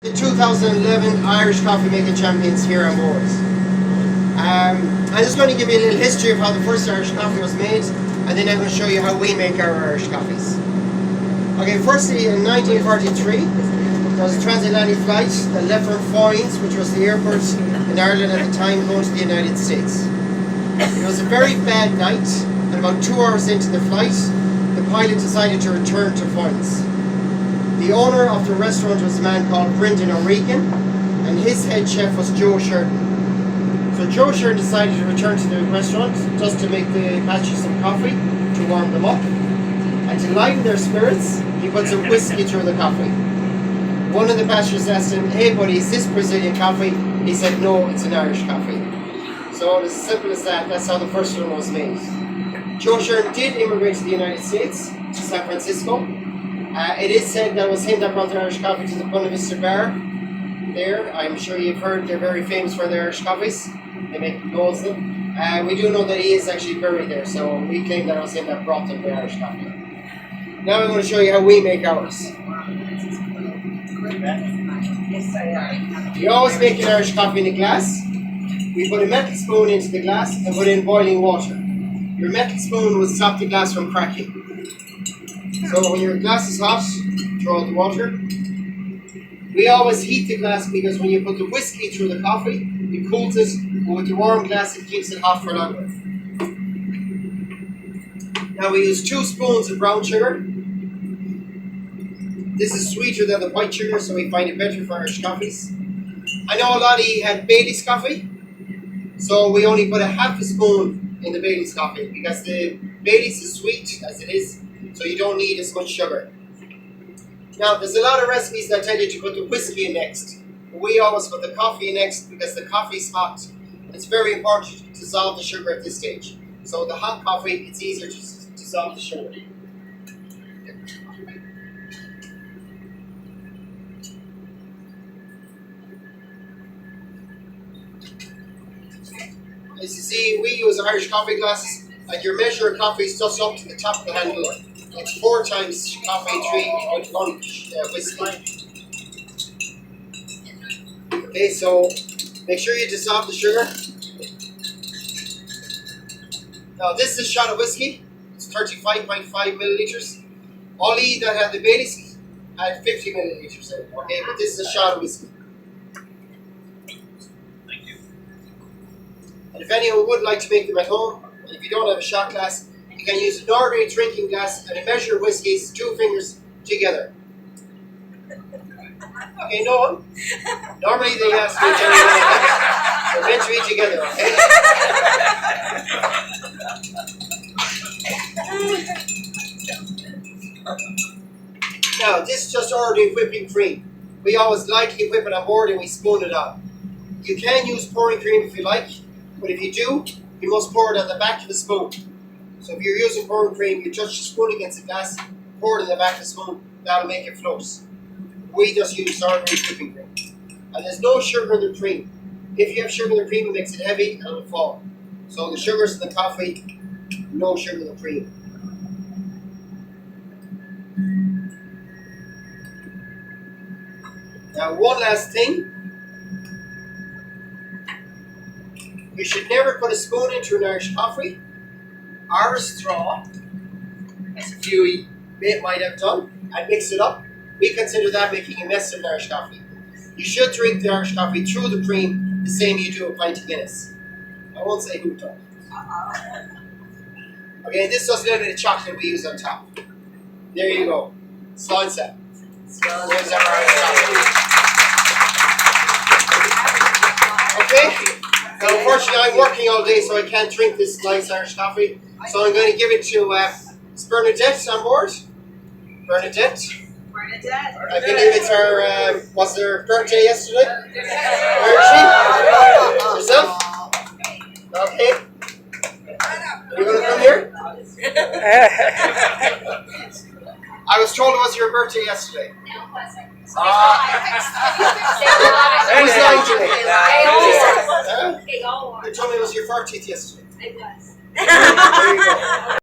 The 2011 Irish Coffee Making Champions here on board. I'm just going to give you a little history of how the first Irish coffee was made, and then I'm going to show you how we make our Irish coffees. Okay, firstly in 1943 there was a transatlantic flight that left from Foynes, which was the airport in Ireland at the time, going to the United States. It was a very bad night, and about 2 hours into the flight the pilot decided to return to Foynes. The owner of the restaurant was a man called Brendan O'Regan, and his head chef was Joe Sheridan. So Joe Sheridan decided to return to the restaurant just to make the passengers some coffee to warm them up, and to lighten their spirits he put some whiskey through the coffee. One of the passengers asked him, "Hey buddy, is this Brazilian coffee?" He said, "No, it's an Irish coffee." So it's as simple as that. That's how the first one was made. Joe Sheridan did immigrate to the United States, to San Francisco. It is said that it was him that brought the Irish coffee to the Buena Vista Bar there. I'm sure you've heard they're very famous for their Irish coffees. They make loads of them. We do know that he is actually buried there, so we claim that it was him that brought them the Irish coffee. Now I'm going to show you how we make ours. We always make an Irish coffee in a glass. We put a metal spoon into the glass and put in boiling water. Your metal spoon will stop the glass from cracking. So when your glass is hot, throw out the water. We always heat the glass because when you put the whiskey through the coffee, it cools it, but with the warm glass it keeps it hot for longer. Now we use 2 spoons of brown sugar. This is sweeter than the white sugar, so we find it better for Irish coffees. I know a lot of you had Bailey's coffee, so we only put a half a spoon in the Bailey's coffee because the Bailey's is sweet as it is, so you don't need as much sugar. Now there's a lot of recipes that tell you to put the whiskey in next, but we always put the coffee in next because the coffee is hot. It's very important to dissolve the sugar at this stage. So the hot coffee, it's easier to dissolve the sugar. As you see, we use Irish coffee glasses, and your measure of coffee is just up to the top of the handle. It's 4 times coffee, 3.1 whiskey. Okay, so make sure you dissolve the sugar. Now this is a shot of whiskey. It's 35.5 milliliters. All you that had the Baileys had 50 milliliters in it. Okay, but this is a shot of whiskey. And if anyone would like to make them at home, and if you don't have a shot glass, you can use an ordinary drinking glass and a measure of whiskies 2 fingers together. Okay, no one? Normally they ask me to do that. So meant to be together, okay? Now, this is just ordinary whipping cream. We always lightly whip it on board and we spoon it on. You can use pouring cream if you like, but if you do, you must pour it on the back of the spoon. So if you're using pouring cream, you touch the spoon against the glass, pour it in the back of the spoon, that'll make it float. We just use ordinary whipping cream. And there's no sugar in the cream. If you have sugar in the cream, it makes it heavy and it'll fall. So the sugar's in the coffee, no sugar in the cream. Now one last thing. You should never put a spoon into an Irish coffee or a straw, as a few might have done, and mix it up. We consider that making a mess of an Irish coffee. You should drink the Irish coffee through the cream, the same you do a pint of Guinness. I won't say who done. Okay, this is just a little bit of chocolate we use on top. There you go. Slide set. There's our Irish coffee. Okay? Now, unfortunately, I'm working all day, so I can't drink this nice Irish coffee. So I'm going to give it to Bernadette on board. Bernadette. I believe it's her, was her birthday yesterday? Where is she? Yourself? Okay. Are you going to come here? I was told it was your birthday yesterday. Who's lying to me? They told me it was your 40th yesterday. It was. There you go.